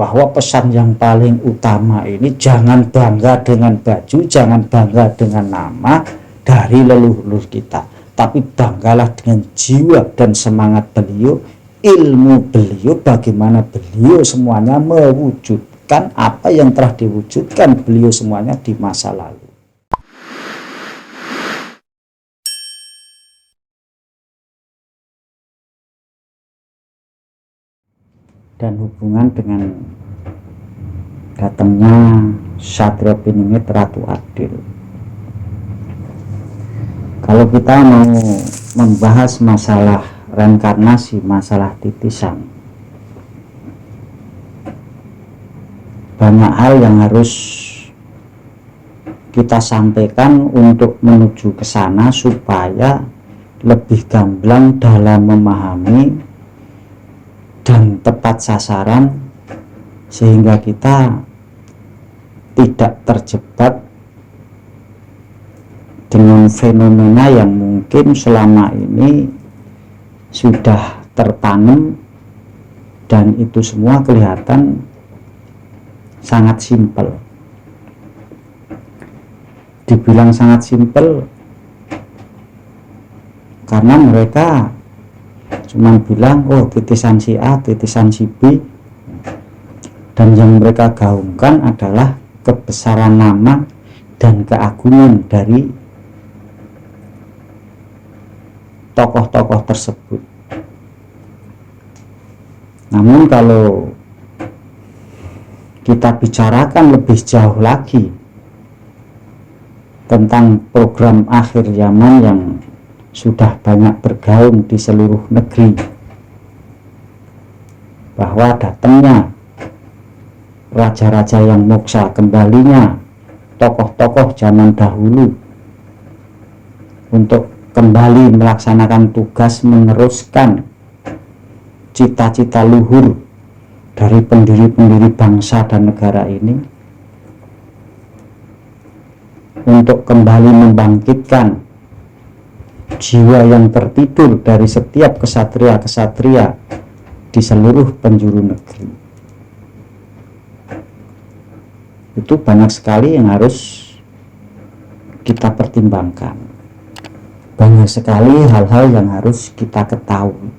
bahwa pesan yang paling utama ini jangan bangga dengan baju, jangan bangga dengan nama dari leluhur kita, tapi banggalah dengan jiwa dan semangat beliau, ilmu beliau, bagaimana beliau semuanya mewujudkan apa yang telah diwujudkan beliau semuanya di masa lalu. Dan hubungan dengan datangnya Satrio Piningit Ratu Adil. Kalau kita mau membahas masalah reinkarnasi, masalah titisan, banyak hal yang harus kita sampaikan untuk menuju ke sana supaya lebih gamblang dalam memahami dan tepat sasaran, sehingga kita tidak terjebak dengan fenomena yang mungkin selama ini sudah tertanam dan itu semua kelihatan sangat simpel. Dibilang sangat simpel karena mereka cuman bilang, oh titisan si A, titisan si B, dan yang mereka gaungkan adalah kebesaran nama dan keagungan dari tokoh-tokoh tersebut. Namun kalau kita bicarakan lebih jauh lagi tentang program akhir zaman yang sudah banyak bergaung di seluruh negeri, bahwa datangnya raja-raja yang moksa, kembalinya tokoh-tokoh zaman dahulu untuk kembali melaksanakan tugas meneruskan cita-cita luhur dari pendiri-pendiri bangsa dan negara ini, untuk kembali membangkitkan jiwa yang tertidur dari setiap kesatria-kesatria di seluruh penjuru negeri. Itu banyak sekali yang harus kita pertimbangkan, banyak sekali hal-hal yang harus kita ketahui,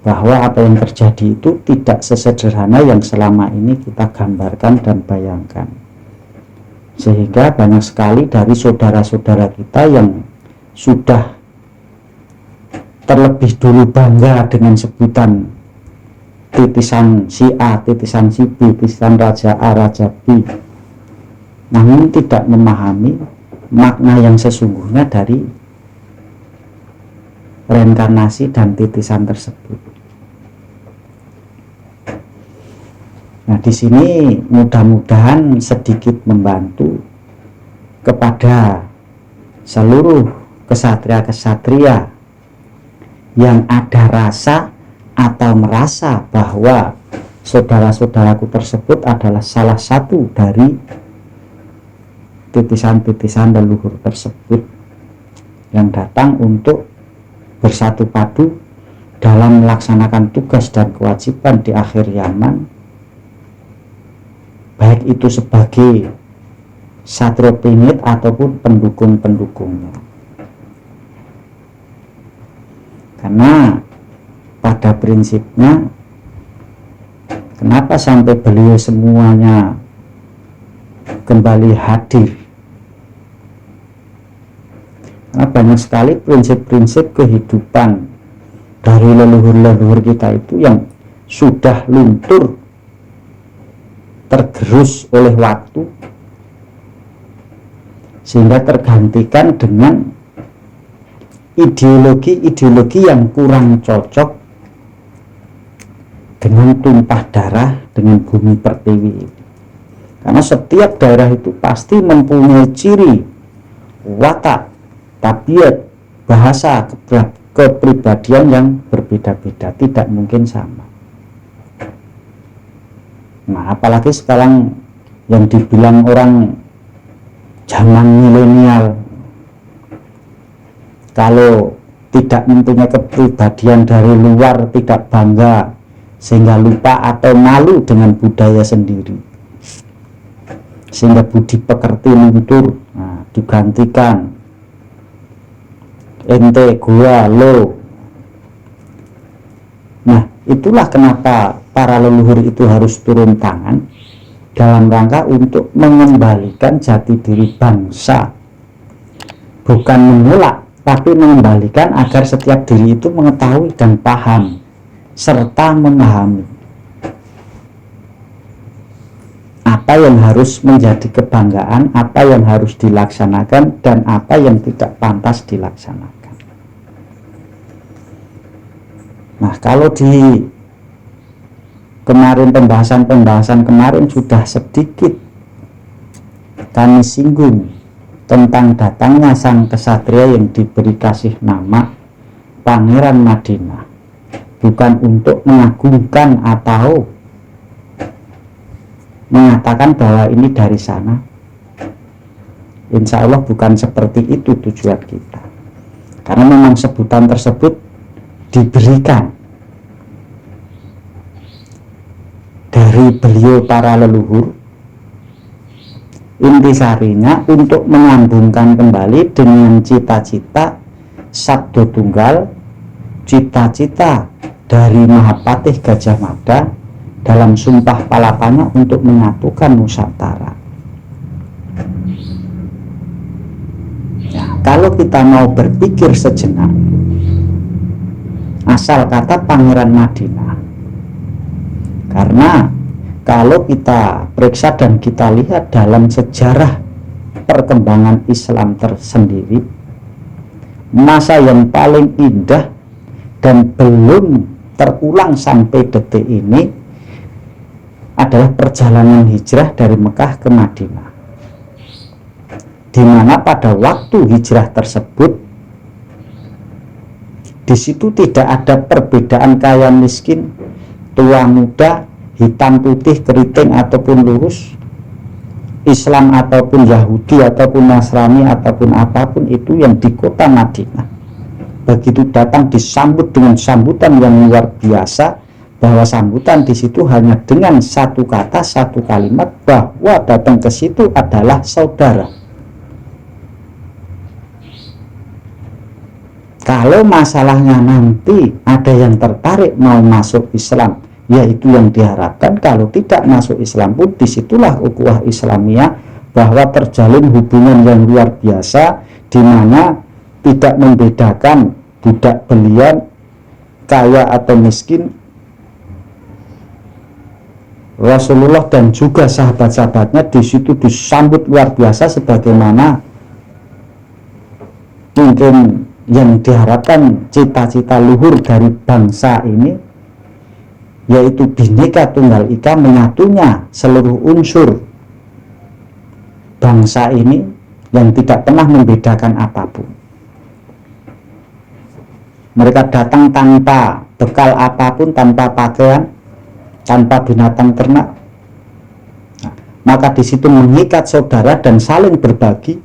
bahwa apa yang terjadi itu tidak sesederhana yang selama ini kita gambarkan dan bayangkan, sehingga banyak sekali dari saudara-saudara kita yang sudah terlebih dulu bangga dengan sebutan titisan si A, titisan si B, titisan Raja A, Raja B, namun tidak memahami makna yang sesungguhnya dari reinkarnasi dan titisan tersebut. Nah, di sini mudah-mudahan sedikit membantu kepada seluruh kesatria-kesatria yang ada rasa atau merasa bahwa saudara-saudaraku tersebut adalah salah satu dari titisan-titisan leluhur tersebut yang datang untuk bersatu padu dalam melaksanakan tugas dan kewajiban di akhir zaman, baik itu sebagai Satrio Piningit ataupun pendukung-pendukungnya. Karena pada prinsipnya, kenapa sampai beliau semuanya kembali hadir? Karena banyak sekali prinsip-prinsip kehidupan dari leluhur-leluhur kita itu yang sudah luntur, tergerus oleh waktu, sehingga tergantikan dengan ideologi-ideologi yang kurang cocok dengan tumpah darah dengan bumi pertiwi. Karena setiap daerah itu pasti mempunyai ciri, watak, tabiat, bahasa, kepribadian yang berbeda-beda, tidak mungkin sama. Nah, apalagi sekarang yang dibilang orang zaman milenial, kalau tidak mempunyai kepribadian dari luar, tidak bangga sehingga lupa atau malu dengan budaya sendiri, sehingga budi pekerti luntur. Nah, digantikan ente, gua, lo. Nah, itulah kenapa para leluhur itu harus turun tangan dalam rangka untuk mengembalikan jati diri bangsa, bukan menolak, tapi mengembalikan agar setiap diri itu mengetahui dan paham serta memahami apa yang harus menjadi kebanggaan, apa yang harus dilaksanakan, dan apa yang tidak pantas dilaksanakan. Nah, kalau di kemarin pembahasan kemarin sudah sedikit kami singgung tentang datangnya sang kesatria yang diberi kasih nama Pangeran Madinah, bukan untuk mengagungkan atau mengatakan bahwa ini dari sana. Insya Allah bukan seperti itu tujuan kita, karena memang sebutan tersebut diberikan dari beliau para leluhur, intisarinya untuk menyambungkan kembali dengan cita-cita Sabdo Tunggal, cita-cita dari Mahapatih Gajah Mada dalam sumpah palapanya untuk menyatukan Nusantara. Nah, kalau kita mau berpikir sejenak, asal kata Pangeran Madinah, karena kalau kita periksa dan kita lihat dalam sejarah perkembangan Islam tersendiri, masa yang paling indah dan belum terulang sampai detik ini adalah perjalanan hijrah dari Mekah ke Madinah, di mana pada waktu hijrah tersebut di situ tidak ada perbedaan kaya miskin, tua muda, hitam putih, keriting ataupun lurus, Islam ataupun Yahudi ataupun Nasrani ataupun apapun itu yang di kota Madinah. Begitu datang disambut dengan sambutan yang luar biasa, bahwa sambutan di situ hanya dengan satu kata, satu kalimat, bahwa datang ke situ adalah saudara. Kalau masalahnya nanti ada yang tertarik mau masuk Islam, yaitu yang diharapkan. Kalau tidak masuk Islam pun disitulah ukhuwah Islamiyah, bahwa terjalin hubungan yang luar biasa, di mana tidak membedakan budak belian, kaya atau miskin. Rasulullah dan juga sahabat-sahabatnya di situ disambut luar biasa, sebagaimana mungkin yang diharapkan cita-cita luhur dari bangsa ini, yaitu Bhinneka Tunggal Ika, menyatunya seluruh unsur bangsa ini yang tidak pernah membedakan apapun. Mereka datang tanpa bekal apapun, tanpa pakaian, tanpa binatang ternak. Nah, maka di situ mengikat saudara dan saling berbagi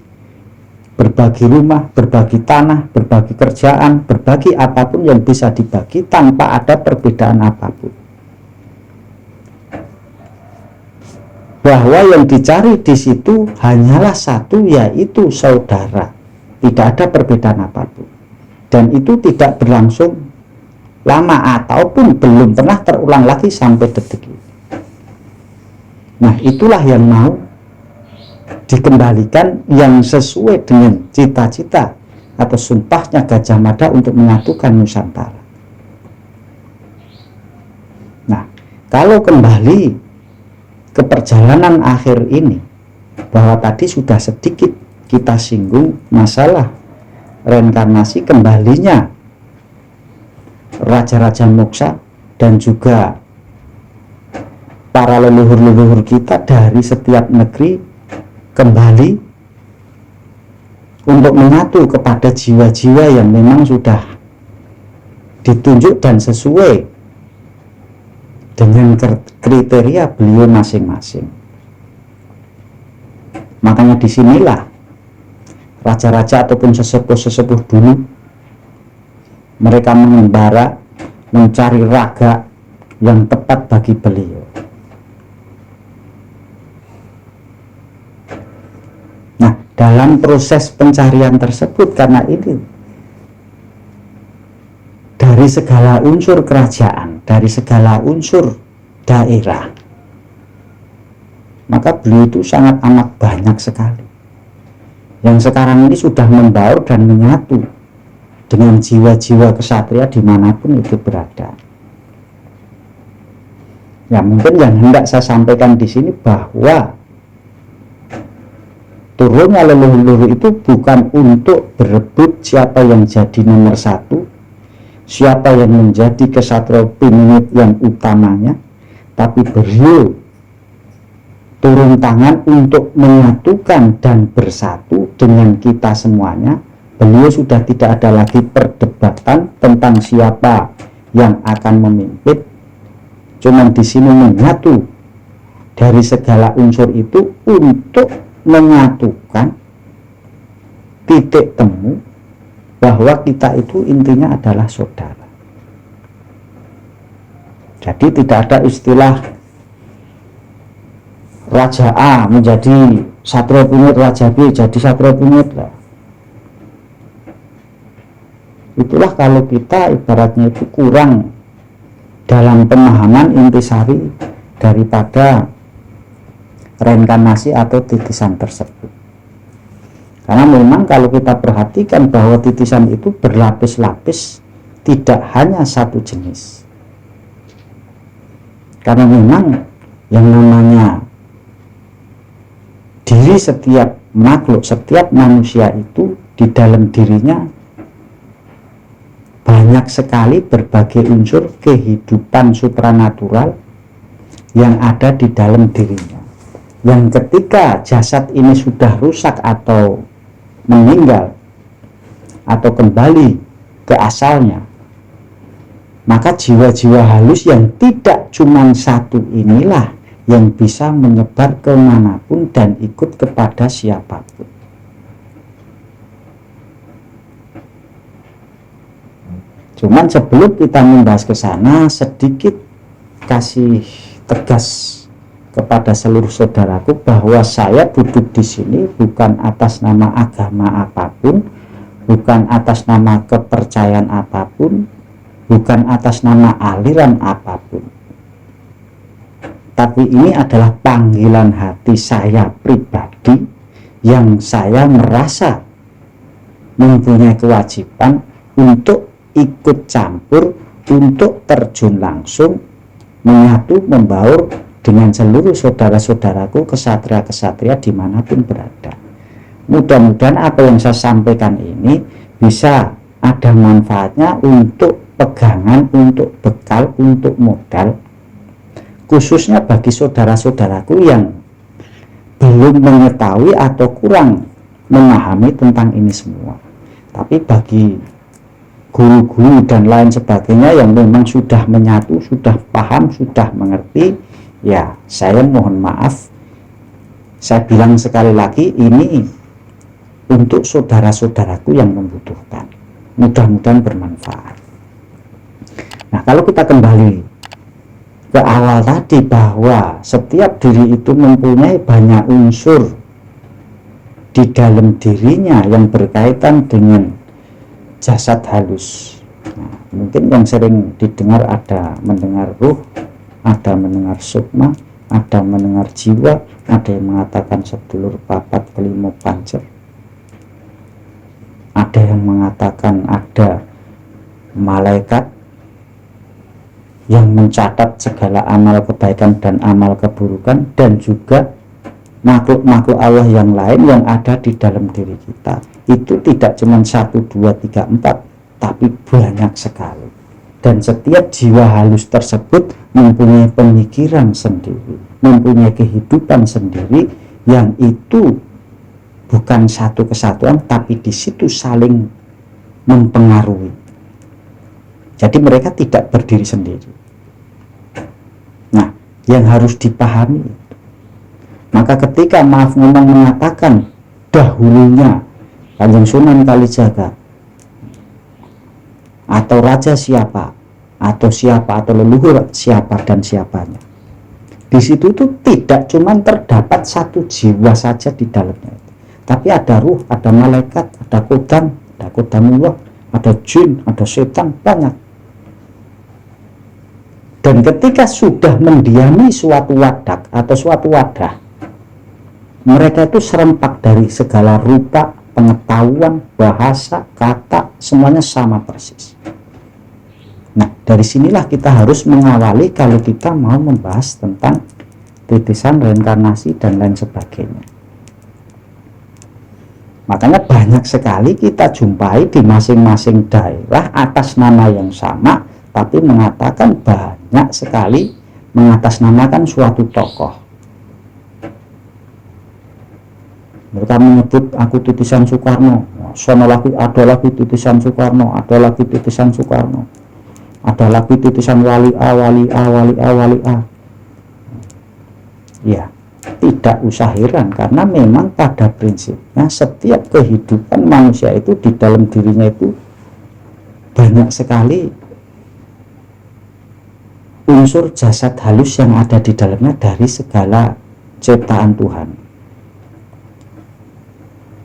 rumah, berbagi tanah, berbagi kerjaan, berbagi apapun yang bisa dibagi tanpa ada perbedaan apapun. Bahwa yang dicari di situ hanyalah satu, yaitu saudara. Tidak ada perbedaan apapun. Dan itu tidak berlangsung lama ataupun belum pernah terulang lagi sampai detik ini. Nah, itulah yang mau dikembalikan, yang sesuai dengan cita-cita atau sumpahnya Gajah Mada untuk menyatukan Nusantara. Nah, kalau kembali ke perjalanan akhir ini, bahwa tadi sudah sedikit kita singgung masalah reinkarnasi kembalinya Raja-Raja Moksa dan juga para leluhur-leluhur kita dari setiap negeri kembali untuk menyatu kepada jiwa-jiwa yang memang sudah ditunjuk dan sesuai dengan kriteria beliau masing-masing. Makanya disinilah raja-raja ataupun sesepuh-sesepuh dulu mereka mengembara, mencari raga yang tepat bagi beliau. Nah, dalam proses pencarian tersebut, karena ini dari segala unsur kerajaan, dari segala unsur daerah, maka beliau itu sangat amat banyak sekali yang sekarang ini sudah membaur dan menyatu dengan jiwa-jiwa kesatria dimanapun itu berada. Ya, mungkin yang hendak saya sampaikan di sini bahwa turunnya leluhur itu bukan untuk berebut siapa yang jadi nomor satu, siapa yang menjadi kesatria piningit yang utamanya, tapi beliau turun tangan untuk menyatukan dan bersatu dengan kita semuanya. Beliau sudah tidak ada lagi perdebatan tentang siapa yang akan memimpin, cuman di sini menyatu dari segala unsur itu untuk menyatukan titik temu bahwa kita itu intinya adalah saudara. Jadi tidak ada istilah Raja A menjadi Satria Piningit, Raja B jadi Satria Piningit lah. Itulah kalau kita ibaratnya itu kurang dalam pemahaman intisari daripada reinkarnasi atau titisan tersebut. Karena memang kalau kita perhatikan bahwa titisan itu berlapis-lapis, tidak hanya satu jenis. Karena memang yang namanya diri setiap makhluk, setiap manusia itu di dalam dirinya banyak sekali berbagai unsur kehidupan supranatural yang ada di dalam dirinya, yang ketika jasad ini sudah rusak atau meninggal atau kembali ke asalnya, maka jiwa-jiwa halus yang tidak cuma satu inilah yang bisa menyebar kemanapun dan ikut kepada siapapun. Cuman sebelum kita membahas ke sana, sedikit kasih tegas kepada seluruh saudaraku bahwa saya duduk di sini bukan atas nama agama apapun, bukan atas nama kepercayaan apapun, bukan atas nama aliran apapun. Tapi ini adalah panggilan hati saya pribadi yang saya merasa mempunyai kewajiban untuk ikut campur, untuk terjun langsung, menyatu, membaur dengan seluruh saudara-saudaraku kesatria-kesatria dimanapun berada. Mudah-mudahan apa yang saya sampaikan ini bisa ada manfaatnya untuk pegangan, untuk bekal, untuk modal, khususnya bagi saudara-saudaraku yang belum mengetahui atau kurang memahami tentang ini semua. Tapi bagi guru-guru dan lain sebagainya yang memang sudah menyatu, sudah paham, sudah mengerti, ya saya mohon maaf, saya bilang sekali lagi, ini untuk saudara-saudaraku yang membutuhkan. Mudah-mudahan bermanfaat. Nah, kalau kita kembali ke awal tadi bahwa setiap diri itu mempunyai banyak unsur di dalam dirinya yang berkaitan dengan jasad halus. Nah, mungkin yang sering didengar ada mendengar ruh, ada mendengar sukma, ada mendengar jiwa, ada yang mengatakan sedulur papat kelima pancer, ada yang mengatakan ada malaikat yang mencatat segala amal kebaikan dan amal keburukan, dan juga makhluk-makhluk Allah yang lain yang ada di dalam diri kita. Itu tidak cuma 1, 2, 3, 4, tapi banyak sekali. Dan setiap jiwa halus tersebut mempunyai pemikiran sendiri, mempunyai kehidupan sendiri, yang itu bukan satu kesatuan, tapi di situ saling mempengaruhi. Jadi mereka tidak berdiri sendiri. Nah, yang harus dipahami, maka ketika maaf ngomong mengatakan dahulunya Kanjeng Sunan Kalijaga atau raja siapa atau siapa, atau leluhur siapa dan siapanya. Di situ tuh tidak cuma terdapat satu jiwa saja di dalamnya, tapi ada ruh, ada malaikat, ada kodamullah, ada jin, ada setan, banyak. Dan ketika sudah mendiami suatu wadah atau suatu wadah, mereka itu serempak dari segala rupa, pengetahuan, bahasa, kata, semuanya sama persis. Nah, dari sinilah kita harus mengawali kalau kita mau membahas tentang titisan, reinkarnasi, dan lain sebagainya. Makanya banyak sekali kita jumpai di masing-masing daerah atas nama yang sama, tapi mengatakan banyak sekali mengatasnamakan suatu tokoh. Mereka menyebut aku titisan Soekarno, ada lagi titisan Soekarno, ada lagi titisan Soekarno, ada lagi titisan wali A, wali A, wali A, wali A. Ya, tidak usah heran, karena memang pada prinsipnya setiap kehidupan manusia itu di dalam dirinya itu banyak sekali unsur jasad halus yang ada di dalamnya dari segala ciptaan Tuhan.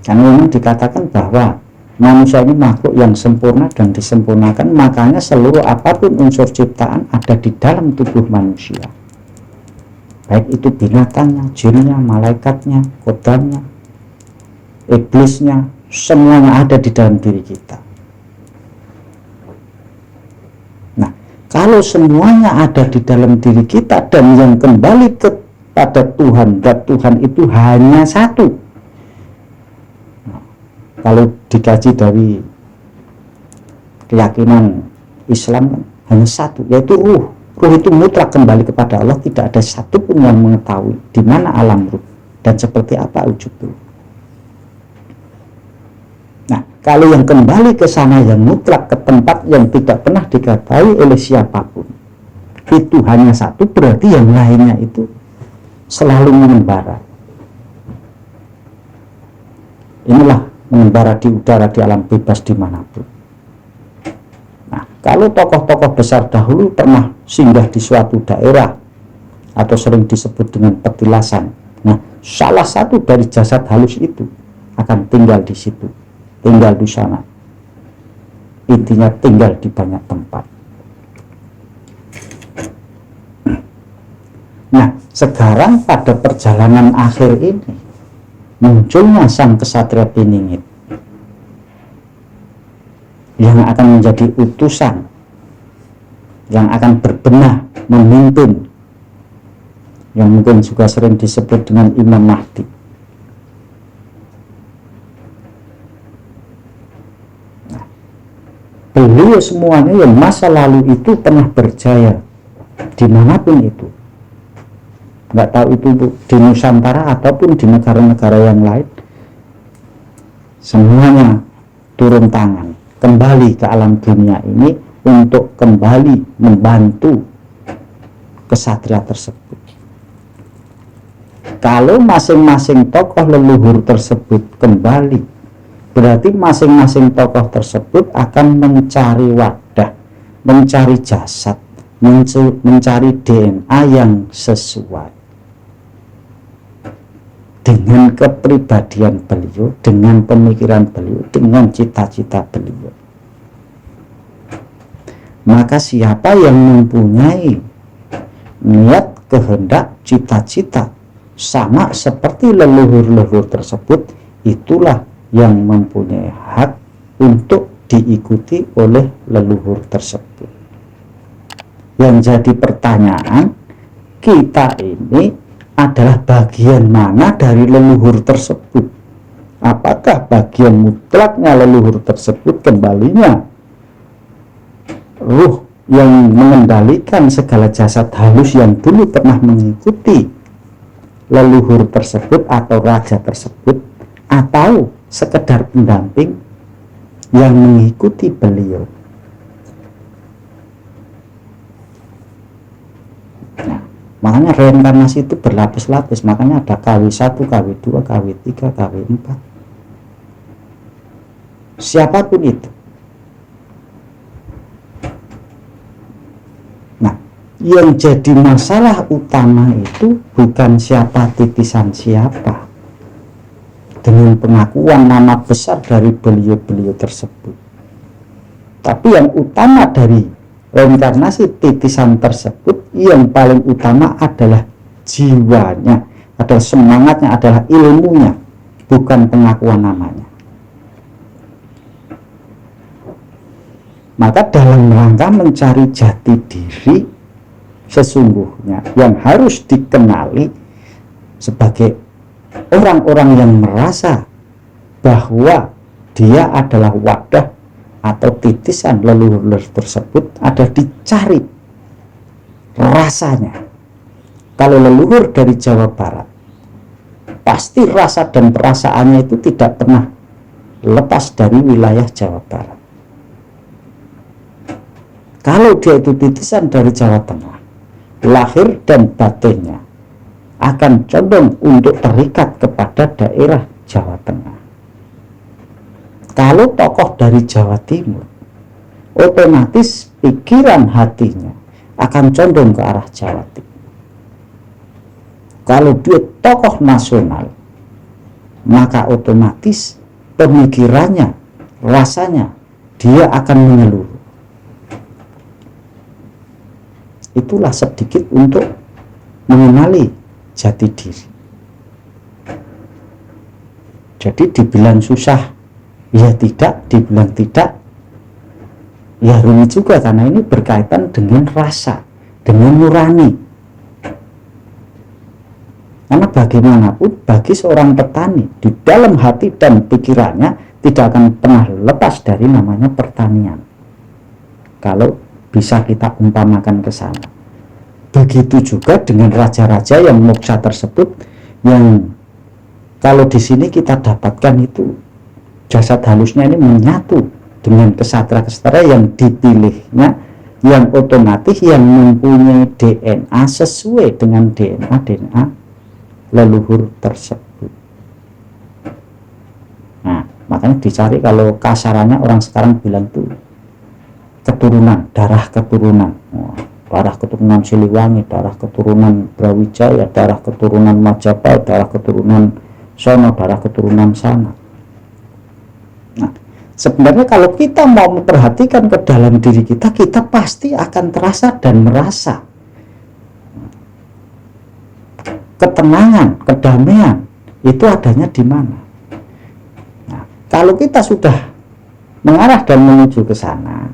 Karena memang dikatakan bahwa manusia ini makhluk yang sempurna dan disempurnakan, makanya seluruh apapun unsur ciptaan ada di dalam tubuh manusia. Baik itu binatangnya, jinnya, malaikatnya, kodamnya, iblisnya, semuanya ada di dalam diri kita. Nah, kalau semuanya ada di dalam diri kita dan yang kembali kepada Tuhan, dan Tuhan itu hanya satu. Kalau dikaji dari keyakinan Islam hanya satu, yaitu ruh. Ruh itu mutlak kembali kepada Allah, tidak ada satupun yang mengetahui di mana alam ruh dan seperti apa wujud ruh. Nah, kalau yang kembali ke sana yang mutlak, ke tempat yang tidak pernah diketahui oleh siapapun, itu hanya satu, berarti yang lainnya itu selalu mengembara. Inilah mengembara di udara, di alam bebas dimanapun. Nah, kalau tokoh-tokoh besar dahulu pernah singgah di suatu daerah atau sering disebut dengan petilasan, nah salah satu dari jasad halus itu akan tinggal di situ, tinggal di sana. Intinya tinggal di banyak tempat. Nah, sekarang pada perjalanan akhir ini munculnya sang kesatria Piningit yang akan menjadi utusan, yang akan berbenah, memimpin, yang mungkin juga sering disebut dengan Imam Mahdi. Nah, beliau semuanya yang masa lalu itu pernah berjaya dimanapun itu, nggak tahu itu di Nusantara ataupun di negara-negara yang lain, semuanya turun tangan kembali ke alam dunia ini untuk kembali membantu kesatria tersebut. Kalau masing-masing tokoh leluhur tersebut kembali, berarti masing-masing tokoh tersebut akan mencari wadah, mencari jasad, mencari DNA yang sesuai dengan kepribadian beliau, dengan pemikiran beliau, dengan cita-cita beliau. Maka siapa yang mempunyai niat, kehendak, cita-cita sama seperti leluhur-leluhur tersebut, itulah yang mempunyai hak untuk diikuti oleh leluhur tersebut. Yang jadi pertanyaan, kita ini adalah bagian mana dari leluhur tersebut? Apakah bagian mutlaknya leluhur tersebut, kembalinya ruh yang mengendalikan segala jasad halus yang dulu pernah mengikuti leluhur tersebut atau raja tersebut, atau sekedar pendamping yang mengikuti beliau? Makanya reinkarnasi itu berlapis-lapis, makanya ada KW1, KW2, KW3, KW4. Siapapun itu. Yang jadi masalah utama itu bukan siapa titisan siapa, dengan pengakuan nama besar dari beliau-beliau tersebut, tapi yang utama dari reinkarnasi titisan tersebut, yang paling utama adalah jiwanya, adalah semangatnya, adalah ilmunya, bukan pengakuan namanya. Maka dalam rangka mencari jati diri sesungguhnya yang harus dikenali sebagai orang-orang yang merasa bahwa dia adalah wadah atau titisan leluhur tersebut, ada dicari rasanya. Kalau leluhur dari Jawa Barat, pasti rasa dan perasaannya itu tidak pernah lepas dari wilayah Jawa Barat. Kalau dia itu titisan dari Jawa Tengah, lahir dan batinnya akan condong untuk terikat kepada daerah Jawa Tengah. Kalau tokoh dari Jawa Timur, otomatis pikiran hatinya akan condong ke arah Jawa Timur. Kalau dia tokoh nasional, maka otomatis pemikirannya, rasanya, dia akan menyeluruh. Itulah sedikit untuk mengenali jati diri. Jadi dibilang susah, ya tidak, dibilang tidak, ya rumit juga, karena ini berkaitan dengan rasa, dengan nurani. Karena bagaimanapun bagi seorang petani, di dalam hati dan pikirannya tidak akan pernah lepas dari namanya pertanian. Kalau bisa kita umpamakan ke sana. Begitu juga dengan raja-raja yang moksa tersebut, yang kalau di sini kita dapatkan itu jasad halusnya ini menyatu dengan kesatria-kesatria yang dipilihnya, yang otomatis yang mempunyai DNA sesuai dengan DNA leluhur tersebut. Nah, makanya dicari, kalau kasarannya orang sekarang bilang tuh keturunan, darah keturunan, darah keturunan Siliwangi, darah keturunan Brawijaya, darah keturunan Majapahit, darah keturunan sono, darah keturunan sana. Nah, sebenarnya kalau kita mau memperhatikan ke dalam diri kita, kita pasti akan terasa dan merasa ketenangan, kedamaian itu adanya di mana. Nah, kalau kita sudah mengarah dan menuju ke sana,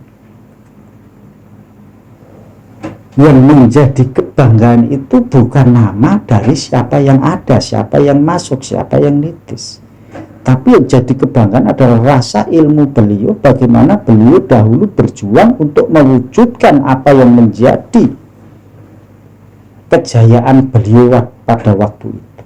yang menjadi kebanggaan itu bukan nama dari siapa yang ada, siapa yang masuk, siapa yang nitis, tapi yang jadi kebanggaan adalah rasa ilmu beliau, bagaimana beliau dahulu berjuang untuk mewujudkan apa yang menjadi kejayaan beliau pada waktu itu.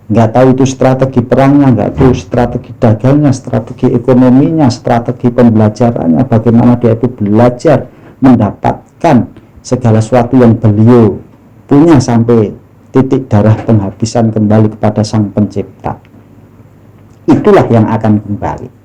Nggak tahu itu strategi perangnya, nggak tahu strategi dagangnya, strategi ekonominya, strategi pembelajarannya, bagaimana dia itu belajar mendapatkan segala sesuatu yang beliau punya sampai titik darah penghabisan kembali kepada Sang Pencipta. Itulah yang akan kembali.